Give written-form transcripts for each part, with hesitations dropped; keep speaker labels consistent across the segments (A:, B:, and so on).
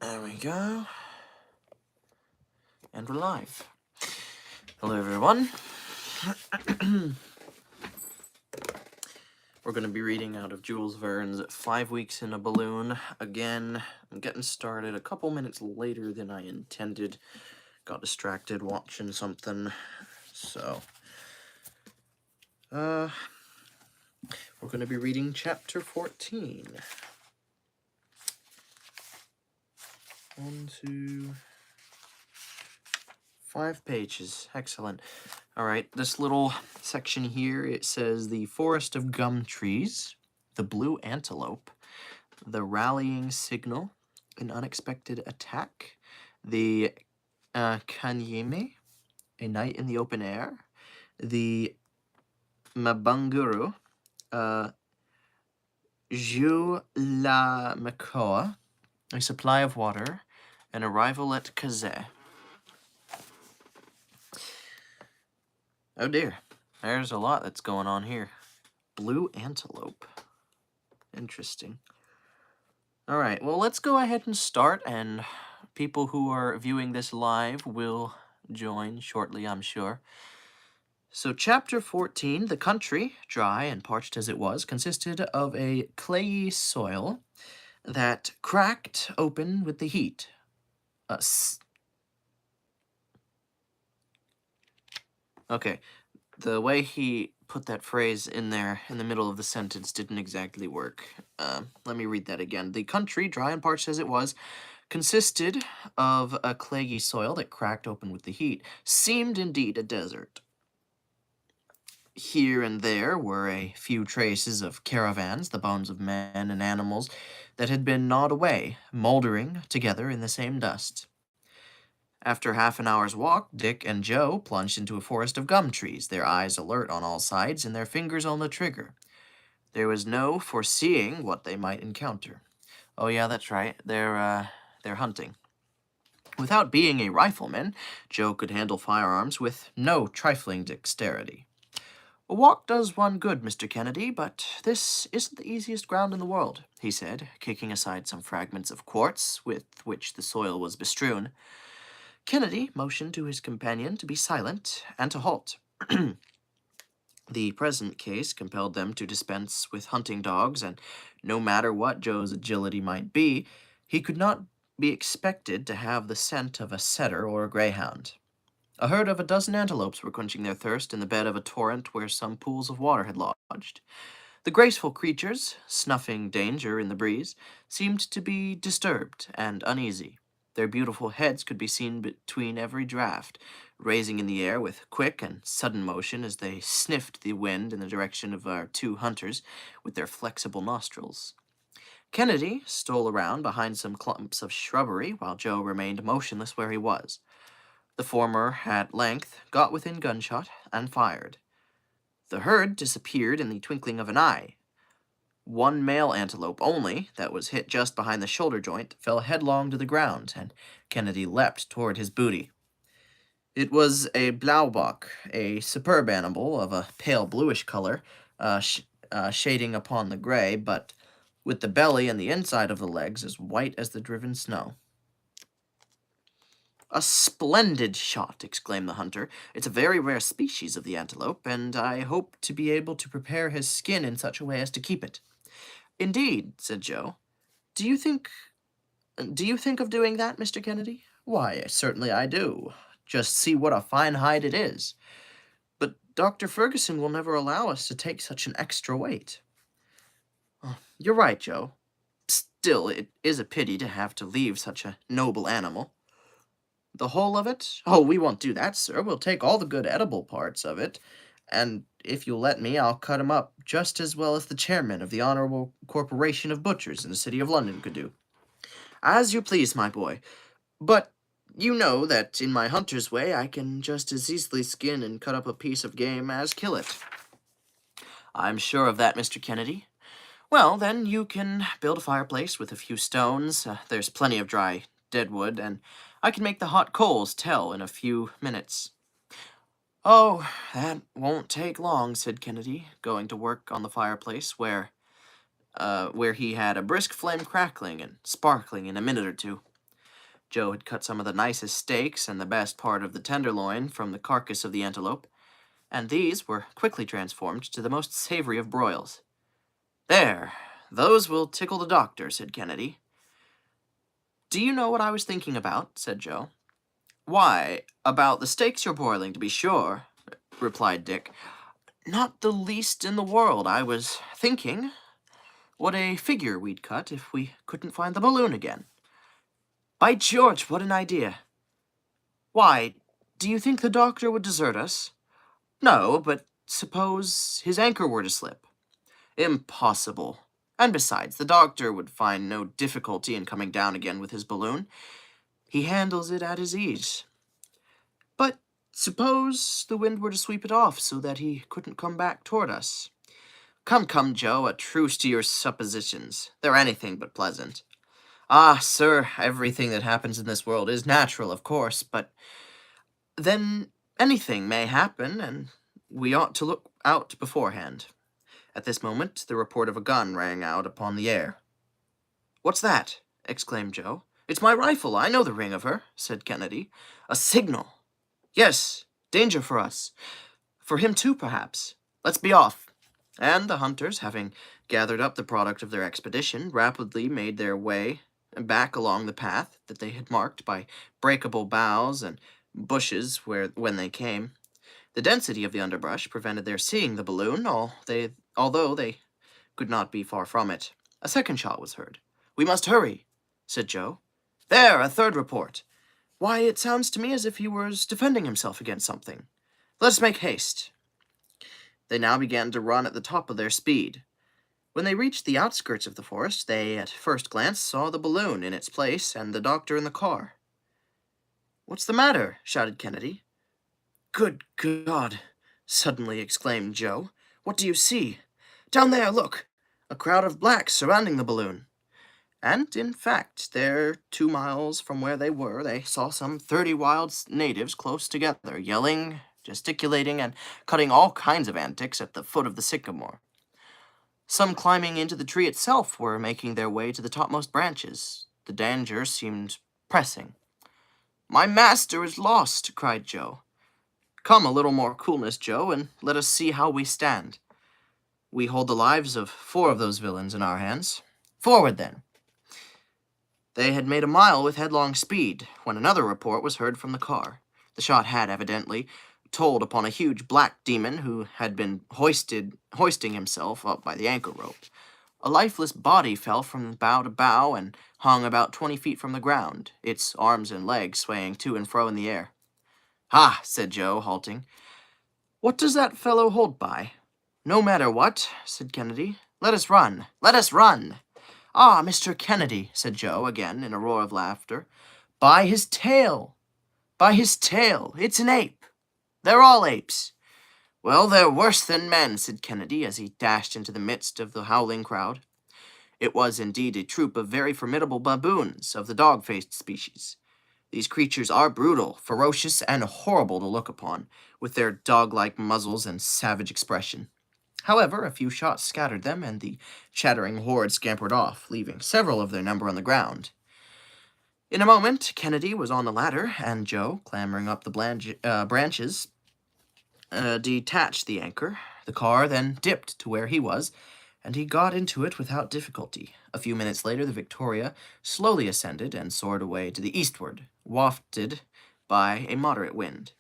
A: There we go. And we're live. Hello, everyone. We're going to be reading out of Jules Verne's 5 Weeks in a Balloon. Again, I'm getting started a couple minutes later than I intended. Got distracted watching something. So, we're going to be reading chapter 14. 1, 2, 5 pages. Excellent. All right, this little section here, it says the forest of gum trees, the blue antelope, the rallying signal, an unexpected attack, the kanyeme, a night in the open air, the mabanguru, Ju la Makoa, a supply of water, an arrival at Kazeh. Oh dear, there's a lot that's going on here. Blue antelope. Interesting. All right, well, let's go ahead and start, and people who are viewing this live will join shortly, I'm sure. So chapter 14, the country, dry and parched as it was, consisted of a clayey soil that cracked open with the heat. Okay, the way he put that phrase in there in the middle of the sentence didn't exactly work. Let me read that again. The country, dry and parched as it was, consisted of a clayey soil that cracked open with the heat, seemed indeed a desert. Here and there were a few traces of caravans, the bones of men and animals that had been gnawed away, mouldering together in the same dust. After half an hour's walk, Dick and Joe plunged into a forest of gum trees, their eyes alert on all sides and their fingers on the trigger. There was no foreseeing what they might encounter. Oh yeah, that's right, they're hunting. Without being a rifleman, Joe could handle firearms with no trifling dexterity. "A walk does one good, Mr. Kennedy, but this isn't the easiest ground in the world," he said, kicking aside some fragments of quartz with which the soil was bestrewn. Kennedy motioned to his companion to be silent and to halt. The present case compelled them to dispense with hunting dogs, and no matter what Joe's agility might be, he could not be expected to have the scent of a setter or a greyhound. A herd of a dozen antelopes were quenching their thirst in the bed of a torrent where some pools of water had lodged. The graceful creatures, snuffing danger in the breeze, seemed to be disturbed and uneasy. Their beautiful heads could be seen between every draught, raising in the air with quick and sudden motion as they sniffed the wind in the direction of our two hunters with their flexible nostrils. Kennedy stole around behind some clumps of shrubbery while Joe remained motionless where he was. The former, at length, got within gunshot and fired. The herd disappeared in the twinkling of an eye. One male antelope only, that was hit just behind the shoulder joint, fell headlong to the ground, and Kennedy leapt toward his booty. It was a blauwbok, a superb animal of a pale bluish color, shading upon the gray, but with the belly and the inside of the legs as white as the driven snow. "A splendid shot!" exclaimed the hunter. "It's a very rare species of the antelope, and I hope to be able to prepare his skin in such a way as to keep it." "Indeed," said Joe. Do you think of doing that, Mr. Kennedy?" "Why, certainly I do. Just see what a fine hide it is." "But Dr. Ferguson will never allow us to take such an extra weight." "Oh, you're right, Joe. Still, it is a pity to have to leave such a noble animal." "The whole of it? Oh, we won't do that, sir. We'll take all the good edible parts of it, and if you'll let me, I'll cut 'em up just as well as the chairman of the Honorable Corporation of Butchers in the City of London could do." "As you please, my boy. But you know that in my hunter's way I can just as easily skin and cut up a piece of game as kill it." "I'm sure of that, Mr. Kennedy. Well, then you can build a fireplace with a few stones. There's plenty of dry deadwood, and I can make the hot coals tell in a few minutes." "Oh, that won't take long," said Kennedy, going to work on the fireplace, where he had a brisk flame crackling and sparkling in a minute or two. Joe had cut some of the nicest steaks and the best part of the tenderloin from the carcass of the antelope, and these were quickly transformed to the most savory of broils. "There, those will tickle the doctor," said Kennedy. "Do you know what I was thinking about?" said Joe. "Why, about the steaks you're broiling, to be sure," replied Dick. "Not the least in the world. I was thinking what a figure we'd cut if we couldn't find the balloon again." "By George, what an idea!" "Why, do you think the doctor would desert us?" "No, but suppose his anchor were to slip?" "Impossible. And besides, the doctor would find no difficulty in coming down again with his balloon. He handles it at his ease." "But suppose the wind were to sweep it off so that he couldn't come back toward us?" "Come, come, Joe, a truce to your suppositions. They're anything but pleasant." "Ah, sir, everything that happens in this world is natural, of course, but then anything may happen, and we ought to look out beforehand." At this moment, the report of a gun rang out upon the air. "What's that?" exclaimed Joe. "It's my rifle. I know the ring of her," said Kennedy. "A signal." "Yes, danger for us. For him too, perhaps. Let's be off." And the hunters, having gathered up the product of their expedition, rapidly made their way back along the path that they had marked by breakable boughs and bushes when they came. The density of the underbrush prevented their seeing the balloon, although they could not be far from it. A second shot was heard. "We must hurry," said Joe. "There, a third report. Why, it sounds to me as if he was defending himself against something. Let us make haste." They now began to run at the top of their speed. When they reached the outskirts of the forest, they, at first glance, saw the balloon in its place and the doctor in the car. "What's the matter?" shouted Kennedy. "Good God!" suddenly exclaimed Joe. "What do you see?" "Down there, look! A crowd of blacks surrounding the balloon." And, in fact, there, 2 miles from where they were, they saw some 30 wild natives close together, yelling, gesticulating, and cutting all kinds of antics at the foot of the sycamore. Some climbing into the tree itself were making their way to the topmost branches. The danger seemed pressing. "My master is lost!" cried Joe. "Come, a little more coolness, Joe, and let us see how we stand. We hold the lives of 4 of those villains in our hands. Forward, then." They had made a mile with headlong speed, when another report was heard from the car. The shot had, evidently, told upon a huge black demon who had been hoisting himself up by the anchor rope. A lifeless body fell from bough to bough and hung about 20 feet from the ground, its arms and legs swaying to and fro in the air. "Ha!" said Joe, halting. "What does that fellow hold by?" "No matter what," said Kennedy. "Let us run! Let us run!" "Ah, Mr. Kennedy," said Joe, again in a roar of laughter. "By his tail! By his tail! It's an ape! They're all apes!" "Well, they're worse than men," said Kennedy, as he dashed into the midst of the howling crowd. It was indeed a troop of very formidable baboons of the dog-faced species. These creatures are brutal, ferocious, and horrible to look upon, with their dog-like muzzles and savage expression. However, a few shots scattered them, and the chattering horde scampered off, leaving several of their number on the ground. In a moment, Kennedy was on the ladder, and Joe, clambering up the branches, detached the anchor. The car then dipped to where he was, and he got into it without difficulty. A few minutes later, the Victoria slowly ascended and soared away to the eastward, wafted by a moderate wind.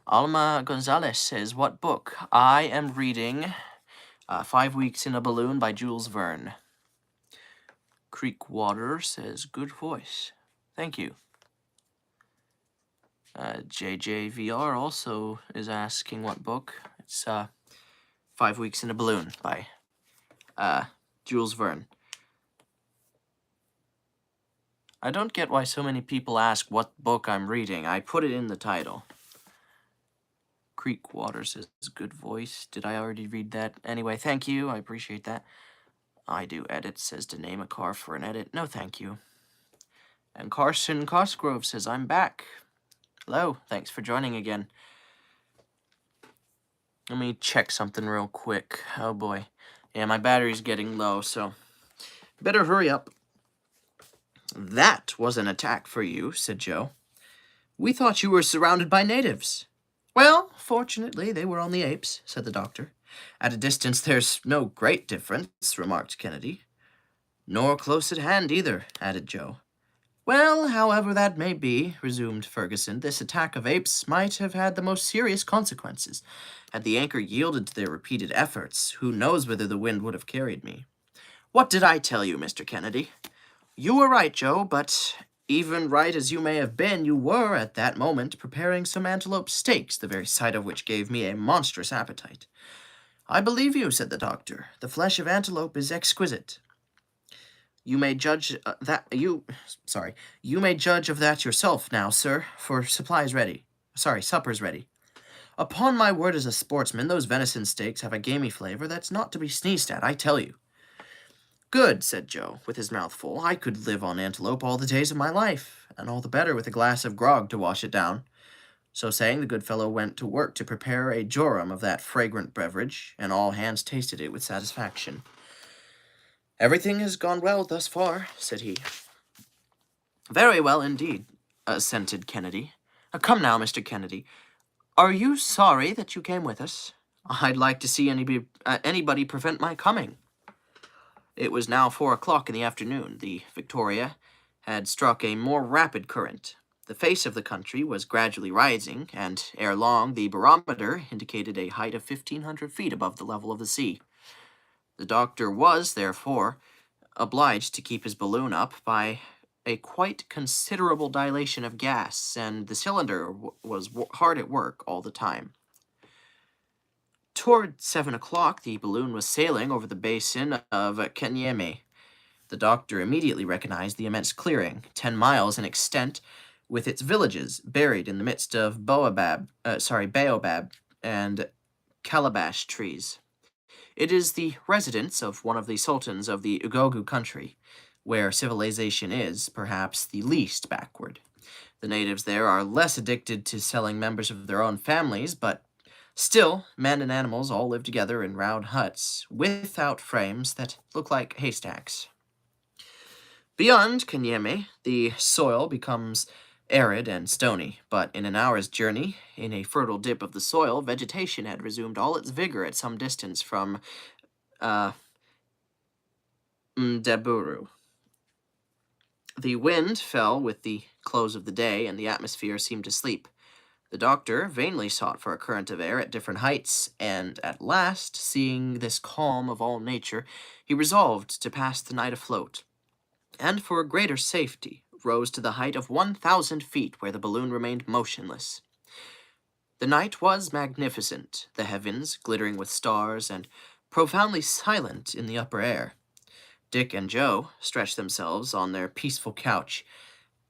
A: Alma Gonzalez says, "What book?" "I am reading 5 Weeks in a Balloon by Jules Verne." Creek Water says, "Good voice." Thank you. JJVR also is asking what book. It's 5 Weeks in a Balloon by Jules Verne. I don't get why so many people ask what book I'm reading. I put it in the title. Creek Water says, "Good voice." Did I already read that? Anyway, thank you. I appreciate that. I do edit says, "To name a car for an edit." No, thank you. And Carson Cosgrove says, "I'm back." Hello, thanks for joining again. Let me check something real quick. Oh boy. Yeah, my battery's getting low, so better hurry up. That was an attack for you, said Joe. We thought you were surrounded by natives. Well, fortunately, they were only apes, said the doctor. At a distance, there's no great difference, remarked Kennedy. Nor close at hand either, added Joe. Well, however that may be, resumed Ferguson, this attack of apes might have had the most serious consequences. Had the anchor yielded to their repeated efforts, who knows whither the wind would have carried me? What did I tell you, Mr. Kennedy? You were right, Joe, but even right as you may have been, you were, at that moment, preparing some antelope steaks, the very sight of which gave me a monstrous appetite. I believe you, said the doctor. The flesh of antelope is exquisite. You may judge You may judge of that yourself now, sir, for supper's ready. Upon my word as a sportsman, those venison steaks have a gamey flavor that's not to be sneezed at, I tell you. Good, said Joe, with his mouth full. I could live on antelope all the days of my life, and all the better with a glass of grog to wash it down. So saying, the good fellow went to work to prepare a jorum of that fragrant beverage, and all hands tasted it with satisfaction. Everything has gone well thus far, said he. Very well indeed, assented Kennedy. Come now, Mr. Kennedy. Are you sorry that you came with us? I'd like to see anybody prevent my coming. It was now 4 o'clock in the afternoon. The Victoria had struck a more rapid current. The face of the country was gradually rising, and ere long the barometer indicated a height of 1,500 feet above the level of the sea. The doctor was, therefore, obliged to keep his balloon up by a quite considerable dilation of gas, and the cylinder was hard at work all the time. Toward 7 o'clock, the balloon was sailing over the basin of Kanyeme. The doctor immediately recognized the immense clearing, 10 miles in extent, with its villages buried in the midst of baobab and calabash trees. It is the residence of one of the sultans of the Ugogu country, where civilization is, perhaps, the least backward. The natives there are less addicted to selling members of their own families, but still, men and animals all live together in round huts, without frames that look like haystacks. Beyond Kanyeme, the soil becomes arid and stony, but in an hour's journey, in a fertile dip of the soil, vegetation had resumed all its vigor at some distance from Mdaburu. The wind fell with the close of the day, and the atmosphere seemed to sleep. The doctor vainly sought for a current of air at different heights, and at last, seeing this calm of all nature, he resolved to pass the night afloat, and for greater safety, rose to the height of 1,000 feet, where the balloon remained motionless. The night was magnificent, the heavens glittering with stars, and profoundly silent in the upper air. Dick and Joe stretched themselves on their peaceful couch,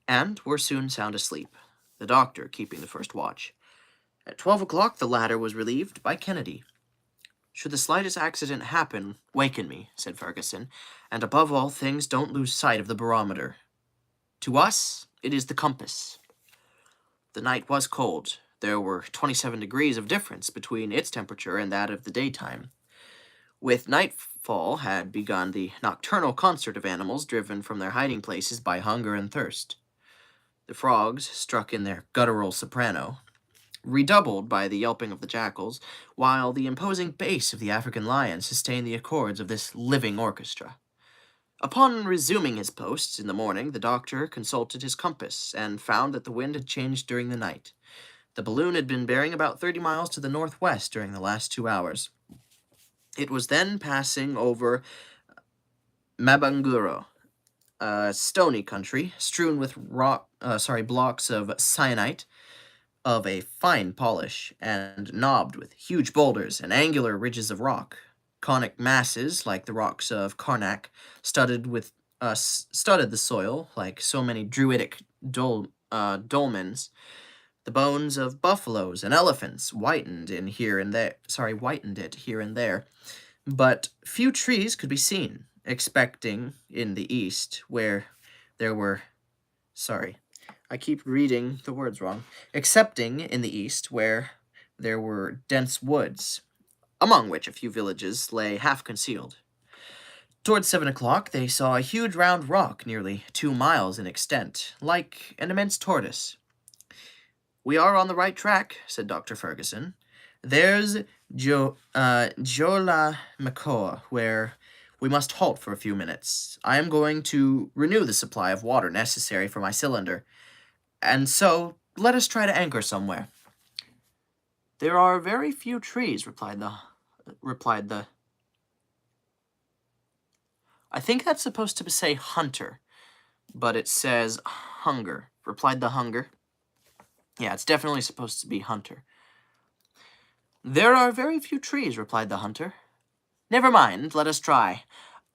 A: and were soon sound asleep, the doctor keeping the first watch. At 12 o'clock, the latter was relieved by Kennedy. Should the slightest accident happen, waken me, said Ferguson, and above all things, don't lose sight of the barometer. To us, it is the compass. The night was cold. There were 27 degrees of difference between its temperature and that of the daytime. With nightfall had begun the nocturnal concert of animals driven from their hiding places by hunger and thirst. The frogs struck in their guttural soprano, redoubled by the yelping of the jackals, while the imposing bass of the African lion sustained the accords of this living orchestra. Upon resuming his post in the morning, the doctor consulted his compass, and found that the wind had changed during the night. The balloon had been bearing about 30 miles to the northwest during the last 2 hours. It was then passing over Mabanguro, a stony country, strewn with blocks of syenite of a fine polish, and knobbed with huge boulders and angular ridges of rock. Conic masses, like the rocks of Karnak, studded the soil like so many druidic dolmens. The bones of buffaloes and elephants whitened it here and there, but few trees could be seen, excepting in the east, where there were dense woods, among which a few villages lay half concealed. Towards 7 o'clock, they saw a huge round rock nearly 2 miles in extent, like an immense tortoise. "We are on the right track," said Dr. Ferguson. "There's Jola Macoa, where we must halt for a few minutes. I am going to renew the supply of water necessary for my cylinder, and so let us try to anchor somewhere." "There are very few trees," replied the. "I think that's supposed to say hunter, but it says hunger," replied the hunger. "Yeah, it's definitely supposed to be hunter." "There are very few trees," replied the hunter. "Never mind, let us try.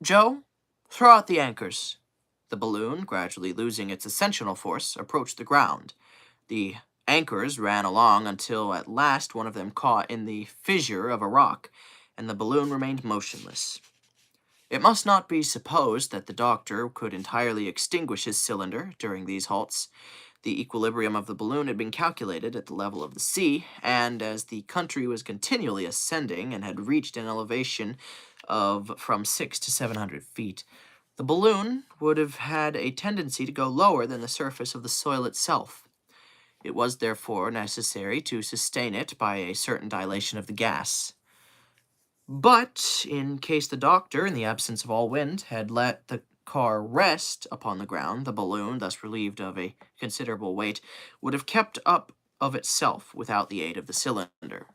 A: Joe, throw out the anchors." The balloon, gradually losing its ascensional force, approached the ground. The anchors ran along until at last one of them caught in the fissure of a rock, and the balloon remained motionless. It must not be supposed that the doctor could entirely extinguish his cylinder during these halts. The equilibrium of the balloon had been calculated at the level of the sea, and as the country was continually ascending and had reached an elevation of from 600 to 700 feet, the balloon would have had a tendency to go lower than the surface of the soil itself. It was therefore necessary to sustain it by a certain dilation of the gas. But, in case the doctor, in the absence of all wind, had let the car rest upon the ground, the balloon, thus relieved of a considerable weight, would have kept up of itself without the aid of the cylinder.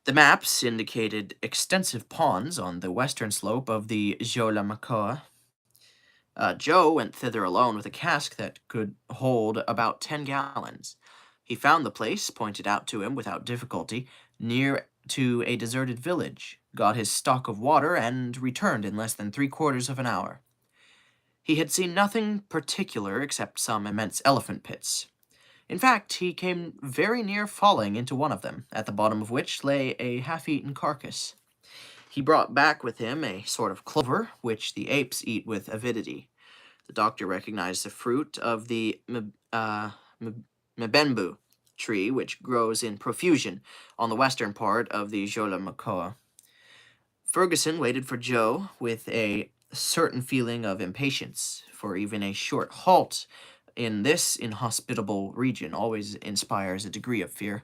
A: The maps indicated extensive ponds on the western slope of the Jolamacoa. Joe went thither alone with a cask that could hold about 10 gallons. He found the place, pointed out to him without difficulty, near to a deserted village, got his stock of water, and returned in less than 3/4 of an hour. He had seen nothing particular except some immense elephant pits. In fact, he came very near falling into one of them, at the bottom of which lay a half-eaten carcass. He brought back with him a sort of clover, which the apes eat with avidity. The doctor recognized the fruit of the mbembu tree, which grows in profusion on the western part of the Jolamacoa. Ferguson waited for Joe with a certain feeling of impatience, for even a short halt in this inhospitable region always inspires a degree of fear.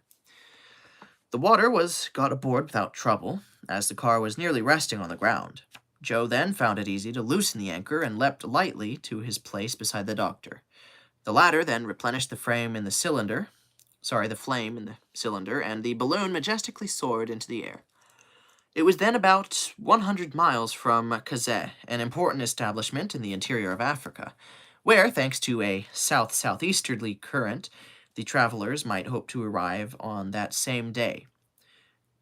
A: The water was got aboard without trouble, as the car was nearly resting on the ground. Joe then found it easy to loosen the anchor and leapt lightly to his place beside the doctor. The latter then replenished the flame in the cylinder, and the balloon majestically soared into the air. It was then about 100 miles from Kazeh, an important establishment in the interior of Africa, where, thanks to a south-southeasterly current, the travelers might hope to arrive on that same day.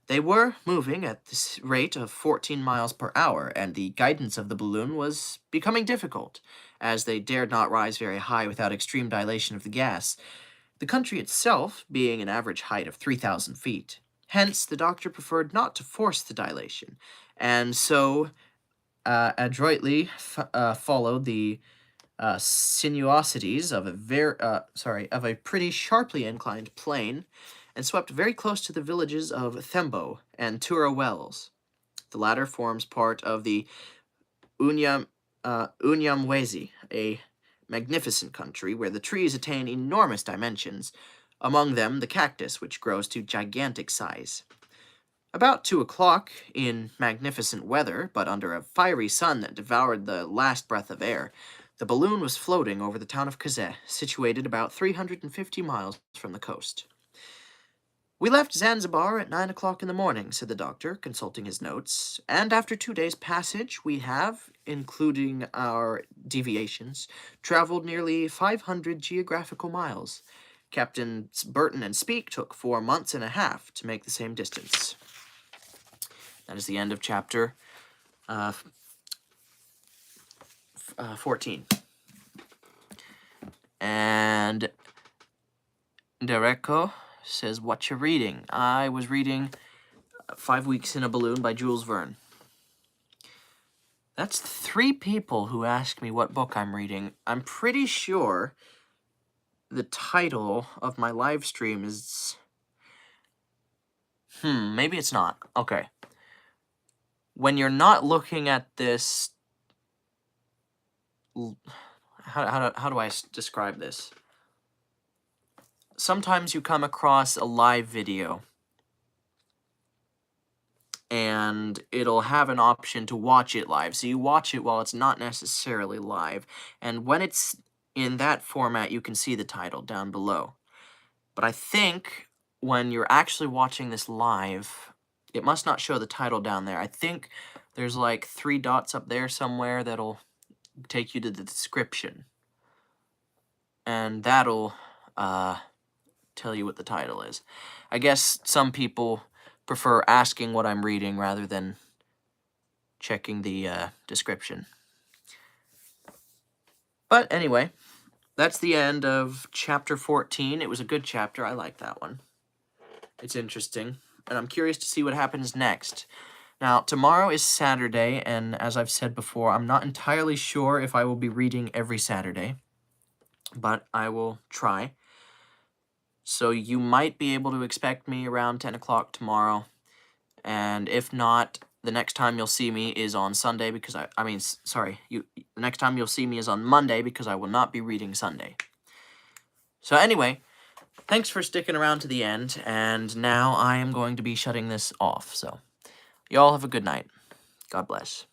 A: They were moving at the rate of 14 miles per hour, and the guidance of the balloon was becoming difficult, as they dared not rise very high without extreme dilation of the gas, the country itself being an average height of 3,000 feet. Hence, the doctor preferred not to force the dilation, and so adroitly followed the sinuosities of a pretty sharply inclined plane, and swept very close to the villages of Thembo and Tura Wells. The latter forms part of the Unyamwezi, a magnificent country where the trees attain enormous dimensions, among them the cactus, which grows to gigantic size. About 2 o'clock, in magnificent weather, but under a fiery sun that devoured the last breath of air, the balloon was floating over the town of Kazeh, situated about 350 miles from the coast. "We left Zanzibar at 9 o'clock in the morning," said the doctor, consulting his notes, "and after 2 days' passage, we have, including our deviations, traveled nearly 500 geographical miles. Captains Burton and Speke took 4 months and a half to make the same distance." That is the end of chapter 14. And Dereko says, "What you reading?" I was reading 5 Weeks in a Balloon by Jules Verne. That's 3 people who ask me what book I'm reading. I'm pretty sure the title of my live stream is... maybe it's not. Okay. when you're not looking at this, how do I describe this? Sometimes you come across a live video, and it'll have an option to watch it live. So you watch it while it's not necessarily live. And when it's in that format, you can see the title down below. But I think when you're actually watching this live, it must not show the title down there. I think there's like 3 dots up there somewhere that'll take you to the description. And that'll tell you what the title is. I guess some people prefer asking what I'm reading rather than checking the description. But anyway, that's the end of chapter 14. It was a good chapter. I like that one. It's interesting, and I'm curious to see what happens next. Now, tomorrow is Saturday, and as I've said before, I'm not entirely sure if I will be reading every Saturday, but I will try. So you might be able to expect me around 10 o'clock tomorrow, and if not, the next time you'll see me is on Sunday because the next time you'll see me is on Monday because I will not be reading Sunday. So anyway, thanks for sticking around to the end, and now I am going to be shutting this off. So, y'all have a good night. God bless.